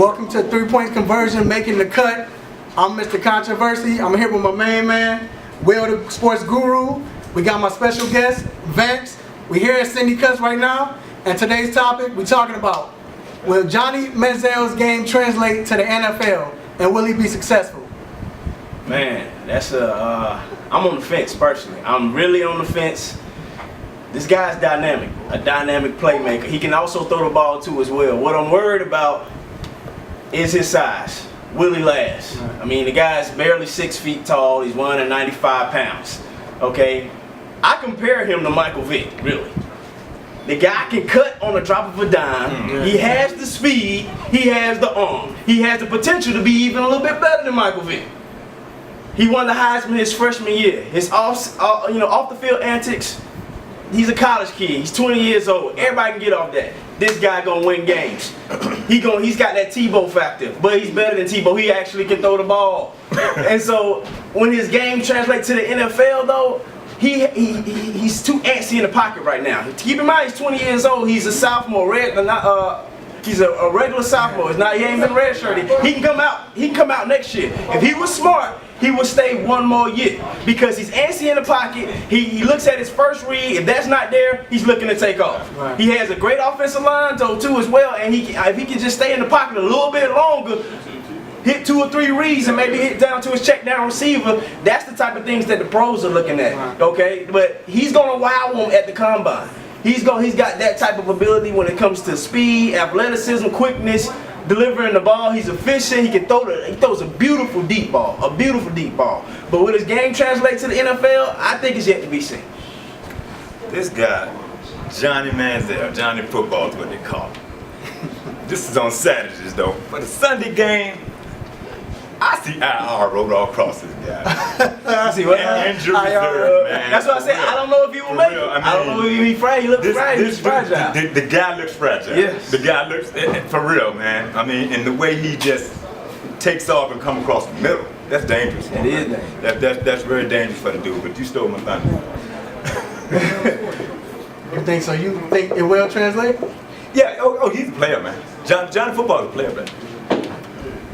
Welcome to 3-point conversion, making the cut. I'm Mr. Controversy. I'm here with my main man, Will the Sports Guru. We got my special guest, Vance. We're here at Cindy Cuts right now, and today's topic, we're talking about, will Johnny Manziel's game translate to the NFL, and will he be successful? Man, that's I'm on the fence personally. I'm really on the fence. This guy's dynamic, a dynamic playmaker. He can also throw the ball too as well. What I'm worried about is his size. Will he last? I mean, the guy's barely 6 feet tall. He's 195 pounds. Okay, I compare him to Michael Vick, really. The guy can cut on the drop of a dime. He has the speed. He has the arm. He has the potential to be even a little bit better than Michael Vick. He won the Heisman his freshman year. His off the field antics. He's a college kid. He's 20 years old. Everybody can get off that. This guy gonna win games. He's got that Tebow factor, but he's better than Tebow. He actually can throw the ball. And so when his game translates to the NFL, though, he's too antsy in the pocket right now. Keep in mind, he's 20 years old. He's a sophomore. He's a regular sophomore. He ain't been redshirted. He can come out. He can come out next year. If he was smart, he would stay one more year because he's antsy in the pocket. He looks at his first read. If that's not there, he's looking to take off. Right. He has a great offensive line though too as well, and if he can just stay in the pocket a little bit longer, hit 2 or 3 reads and maybe hit down to his check down receiver, that's the type of things that the pros are looking at. Okay, but he's gonna wow them at the combine. He's got that type of ability when it comes to speed, athleticism, quickness, delivering the ball. He's efficient. He throws a beautiful deep ball, But will his game translate to the NFL? I think it's yet to be seen. This guy, Johnny Manziel, Johnny Football is what they call him. This is on Saturdays though. For the Sunday game, I see IR wrote all across this guy. See what? Injury reserve, man. That's what I said. I don't know if he will make it. I don't know if he's fragile. He looks fragile. He's fragile. The guy looks fragile. Yes. The guy looks, for real, man. I mean, and the way he just takes off and come across the middle, that's dangerous. It is dangerous. That's very dangerous for the dude, but you stole my thunder. You think so? You think it will translate? Yeah, oh, he's a player, man. Johnny Football is a player, man.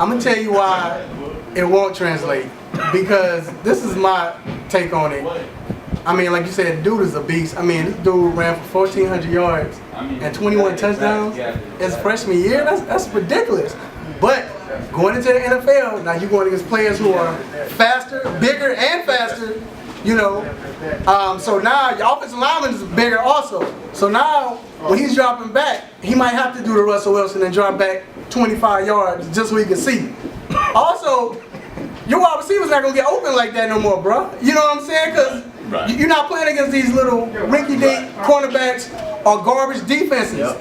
I'm gonna tell you why it won't translate, because this is my take on it. I mean, like you said, dude is a beast. I mean, this dude ran for 1,400 yards and 21 touchdowns his freshman year. That's ridiculous. But going into the NFL, now you're going against players who are faster, bigger, and faster. You know, so now your offensive lineman is bigger also. So now when he's dropping back, he might have to do the Russell Wilson and drop back 25 yards just so he can see. Also, your wide receiver's not gonna get open like that no more, bro. You know what I'm saying? Because you're not playing against these little rinky-dink cornerbacks or garbage defenses. Yep.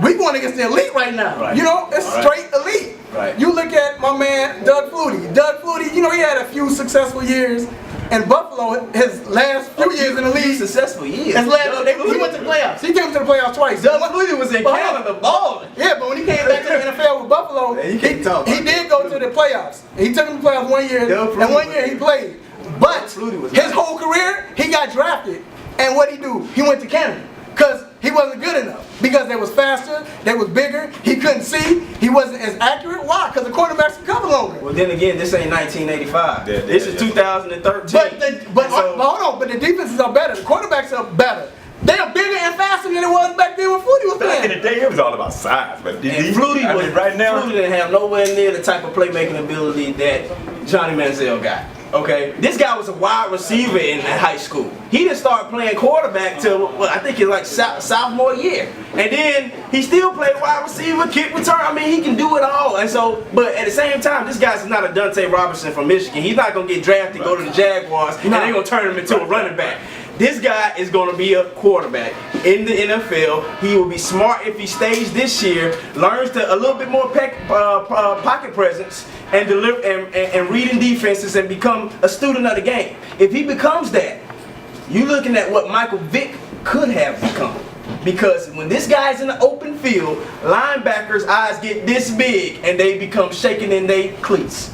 We're going against the elite right now. Right. You know, it's straight elite. Right. You look at my man Doug Flutie. Doug Flutie, you know, he had a few successful years. And Buffalo, his last few years in the league, successful years. He went to the playoffs. He came to the playoffs twice. Doug Flutie was in Canada balling. Yeah, but when he came back to the NFL with Buffalo, he did go to the playoffs. He took him to the playoffs 1 year, and 1 year he played. But his whole career, he got drafted. And what he do? He went to Canada because he wasn't good enough. Because they was faster, they was bigger, he couldn't see, he wasn't as accurate. Why? Because the quarterbacks can cover longer. Well, then again, this ain't 1985. This is 2013. But hold on, but the defenses are better. The quarterbacks are better. They are bigger and faster than it was back then when Flutie was playing. Back in the day, it was all about size. But Flutie right now, Flutie didn't have nowhere near the type of playmaking ability that Johnny Manziel got. Okay, this guy was a wide receiver in high school. He didn't start playing quarterback till I think it's like sophomore year, and then he still played wide receiver, kick return. I mean, he can do it all. And so, but at the same time, this guy's not a Dante Robinson from Michigan. He's not gonna get drafted, go to the Jaguars, and they're gonna turn him into a running back. This guy is going to be a quarterback in the NFL. He will be smart if he stays this year, learns a little bit more pocket presence, and deliver and reading defenses and become a student of the game. If he becomes that, you're looking at what Michael Vick could have become. Because when this guy's in the open field, linebackers' eyes get this big and they become shaking in their cleats.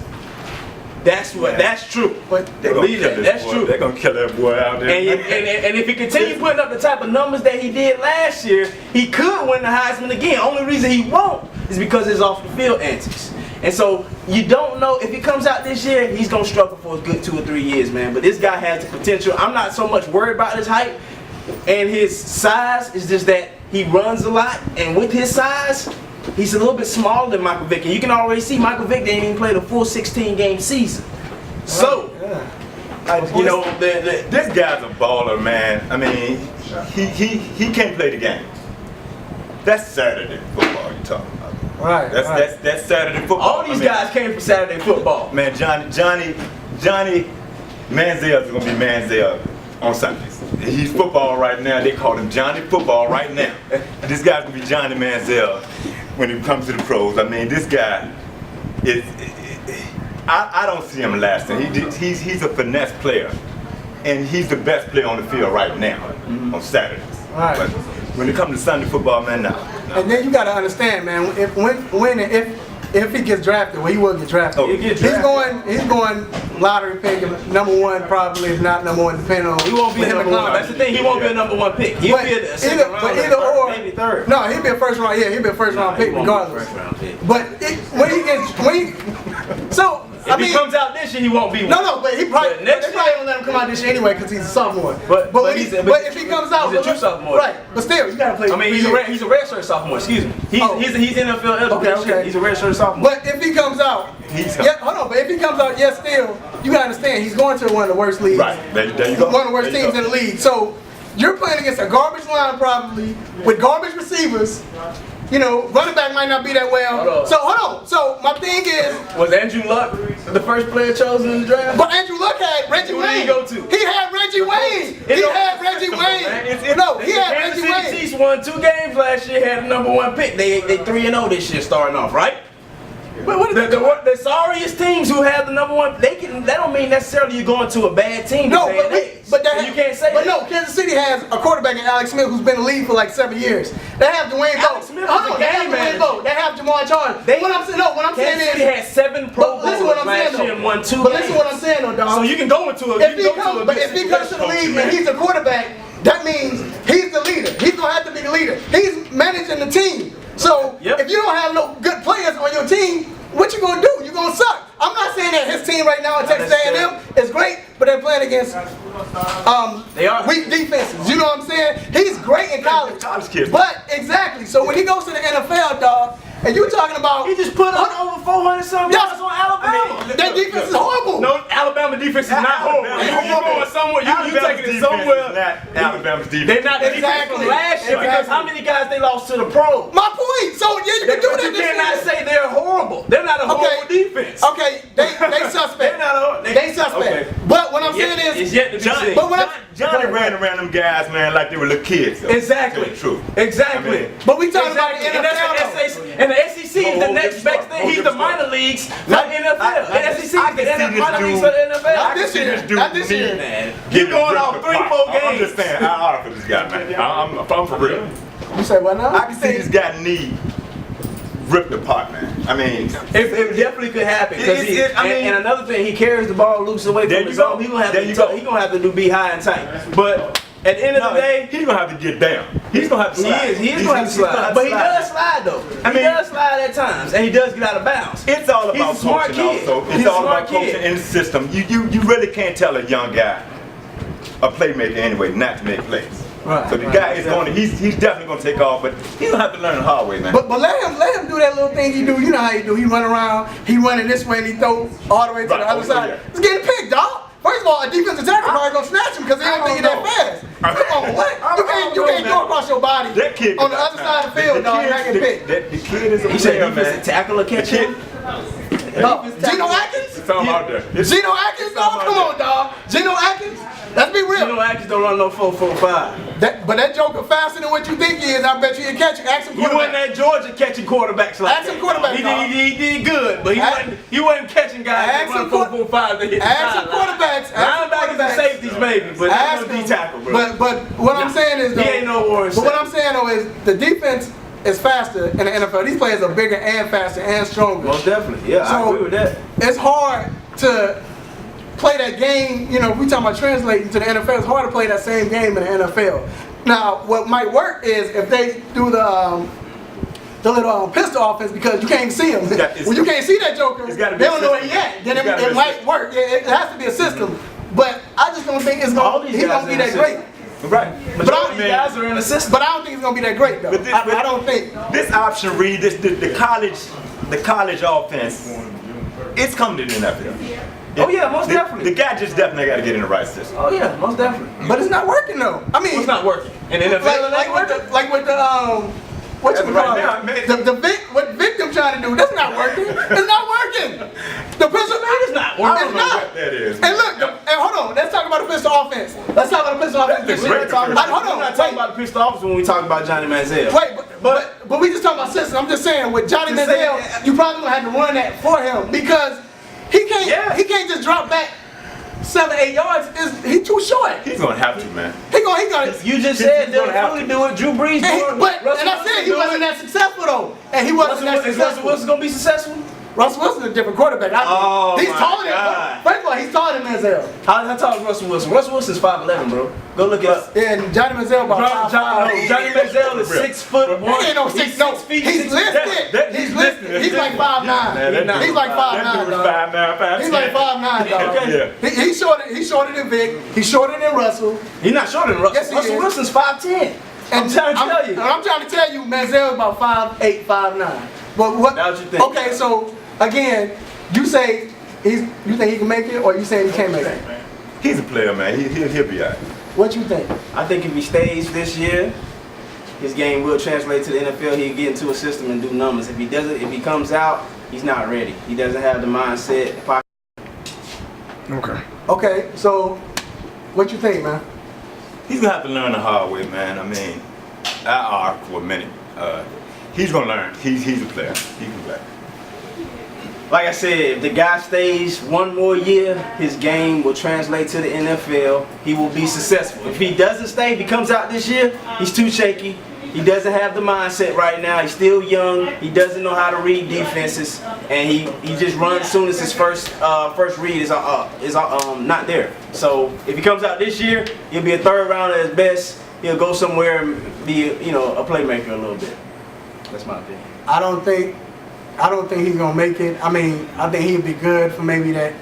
That's true. But believe that. That's true. They're gonna kill that boy out there. And if he continue putting up the type of numbers that he did last year, he could win the Heisman again. Only reason he won't is because his off the field antics. And so you don't know if he comes out this year, he's gonna struggle for a good 2 or 3 years, man. But this guy has the potential. I'm not so much worried about his height and his size. It's just that he runs a lot, and with his size, he's a little bit smaller than Michael Vick. And you can already see Michael Vick didn't even play the full 16-game season. So, you know, this guy's a baller, man. I mean, he can't play the game. That's Saturday football you're talking about. Right. That's Saturday football. All these guys came from Saturday football. Man, Johnny Manziel is gonna be Manziel on Sundays. He's football right now. They call him Johnny Football right now. This guy's gonna be Johnny Manziel when it comes to the pros. I mean, this guy is. I don't see him lasting. He's a finesse player, and he's the best player on the field right now on Saturdays. Right. But when it comes to Sunday football, man, no. And then you gotta understand, man, if he gets drafted, well, he will get drafted. Oh, he's going lottery pick, #1 probably, if not #1, depending on. He won't be a number one. That's the thing. He won't be a #1 pick. He'll be a second round, either or, maybe third. No, he'll be a first round. Yeah, he'll be a first round pick regardless. First round pick. But so. If he comes out this year, he won't be one. No, but he probably But next they probably won't let him come out this year anyway because he's a sophomore. But if he comes out, he's a true sophomore. right? But still, you gotta play. I mean, he's a redshirt sophomore. Excuse me. He's NFL eligible. Okay. He's a redshirt sophomore. But if he comes out, hold on. But if he comes out, yes, still, you gotta understand he's going to one of the worst leagues. Right. There you go. One of the worst teams in the league. So you're playing against a garbage line probably with garbage receivers. You know, running back might not be that well. So hold on. So my thing is, was Andrew Luck the first player chosen in the draft? But Andrew Luck had Reggie Who Wayne. did he go to? He had Reggie Wayne. He had Reggie Wayne. No, he had Kansas Reggie City Wayne. Chiefs won 2 games last year. Had the #1 pick. They 3-0 this year, starting off, right? But the sorriest teams who have the #1, that don't mean necessarily you're going to a bad team. No, but you can't say that. But no, Kansas City has a quarterback in Alex Smith who's been in the league for like 7 years. They have Dwayne Bowe. They have Dwayne Bowe. They have Jamar Charles. What I'm saying Kansas is, City had 7 Pro Bowlers last year and won 2 But games. listen what I'm saying though, dog. So you can go into a. If he comes to the league and he's a quarterback, that means he's the leader. He's gonna have to be the leader. He's managing the team. So if you don't have no good players on your team, what you gonna do? You gonna suck. I'm not saying that his team right now at Texas A&M is great, but they're playing against weak defenses. You know what I'm saying? He's great in college. But exactly. So when he goes to the NFL, dog, and you talking about he just put up over 400 something yards on Alabama. That defense is horrible. No, Alabama defense is not horrible. You going somewhere? You taking it somewhere? Alabama's defense. They're not the defense from last year because how many guys they lost to the pros? My point. So yeah, you can do that. You cannot say they're horrible. They're not a horrible defense. Okay, they suspect. They suspect. But what I'm saying is, it's yet to be seen. But Johnny ran around them guys, man, like they were little kids. Exactly. True. Exactly. But we talking about the NFL. And the SEC is the next best thing. He's the minor leagues, not NFL. The SEC is the minor leagues for the NFL. I can see this dude. Not this year, man. You going off 3-4 games. I'm just saying, I for this guy, man. I'm for real. You say what now? I can see this guy ripped apart, man. I mean, it definitely could happen. And another thing, he carries the ball loose away from his own. He's gonna have to be high and tight. But at the end of the day, he's gonna have to get down. He's gonna have to slide. He is gonna have to slide. But he does slide though. He does slide at times, and he does get out of bounds. It's all about coaching also. It's all about coaching in the system. You really can't tell a young guy, a playmaker anyway, not to make plays. Right, so the guy is going to, he's definitely going to take off, but he's going to have to learn the hard way, man. But let him do that little thing he do. You know how he do. He run around, he running this way, and he throw all the way to the other side. Yeah. It's getting picked, dog. First of all, a defensive tackle probably gonna snatch him because they don't think he's that fast. Come on, what? You can't go across your body on the other side of the field, dog, and not get picked. The kid is a player, man. Tackle or catch him? No, Geno Atkins? It's all out there. Geno Atkins, dog? Come on, dog. Geno Atkins? Let's be real. Geno Atkins don't run no 4.45. But that joker faster than what you think he is. I bet you he'll catch you. Ask him quarterbacks. He wasn't at Georgia catching quarterbacks like Ask him quarterbacks, he did good, but he wasn't catching guys that run 4.45 to hit the Ask him quarterbacks. Linebackers and safeties maybe, but that's no D-tackle, bro. But what I'm saying is, though, he ain't no worse. But what I'm saying, though, is the defense is faster in the NFL. These players are bigger and faster and stronger. Most definitely, yeah, I agree with that. It's hard to play that game. You know, we talking about translating to the NFL. It's hard to play that same game in the NFL. Now, what might work is if they do the little pistol offense, because you can't see him. When you can't see that joker, they don't know where he at. Then it might work. It has to be a system. But I just don't think he's gonna be that great. Right. But all these guys are in the system. But I don't think it's gonna be that great though. I don't think. This option read the college offense. It's coming to the NFL. Oh yeah, most definitely. The guy just definitely got to get in the right system. Oh yeah, most definitely. But it's not working though. I mean, It's not working. And in the NFL, like with the what you call it? What victim trying to do? That's not working. It's not working. The pistol It's not working. It's not. What that is. And look, and hold on. Let's talk about the pistol offense. Let's talk about the pistol offense. We're not talking Hold We're on. not talking about the pistol officer when we talk about Johnny Manziel. Wait, but we just talking about system. I'm just saying with Johnny Manziel, you probably gonna have to run that for him because he can't just drop back 7-8 yards. He too short. He's gonna have to, man. He gonna. You just said Derek Fully do it, Drew Brees do it. And I said he wasn't that successful though. And he wasn't that Russell successful. Wilson gonna be successful? Russell Wilson's a different quarterback. He's taller than. First of all, he's taller than Manziel. How tall is Russell Wilson? Russell Wilson's 5'11", bro. Go look it up. And Johnny Manziel about 5'5". Johnny Manziel is 6'1". He ain't no 6 no. feet. He's listed. He's listed. He's like 5'9". He's like 5'9". dog. He's like 5'9", dog. Okay. He's shorter than Vic. He's shorter than Russell. He's not shorter than Russell. Yes, he Russell is. Wilson's 5'10". I'm trying to tell you. I'm trying to tell you, Manziel is about 5'8", 5'9". But what? That's what you think. Okay, so again, you say you think he can make it, or you saying he can't make it? He's a player, man. He'll be alright. What you think? I think if he stays this year, his game will translate to the NFL. He'll get into a system and do numbers. If he doesn't, if he comes out, he's not ready. He doesn't have the mindset. Okay, so what you think, man? He's gonna have to learn the hard way, man. I mean, for a minute. He's gonna learn. He's a player. He can play. Like I said, if the guy stays one more year, his game will translate to the NFL. He will be successful. If he doesn't stay, if he comes out this year, he's too shaky. He doesn't have the mindset right now. He's still young. He doesn't know how to read defenses, and he just runs as soon as his first read is not there. So if he comes out this year, he'll be a third rounder at best. He'll go somewhere and be a playmaker a little bit. That's my opinion. I don't think he's gonna make it. I mean, I think he'd be good for maybe that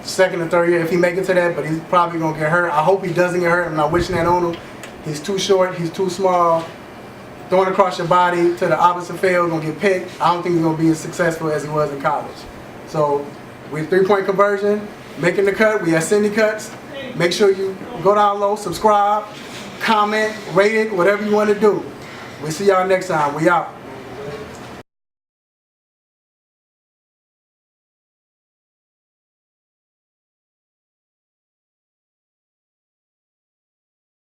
second or third year if he make it to that, but he's probably gonna get hurt. I hope he doesn't get hurt. I'm not wishing that on him. He's too short, he's too small. Throwing across your body to the opposite field, gonna get picked. I don't think he's gonna be as successful as he was in college. So with 3-point conversion, making the cut, we have Cindy cuts. Make sure you go down low, subscribe, comment, rate it, whatever you want to do. We'll see y'all next time. We out.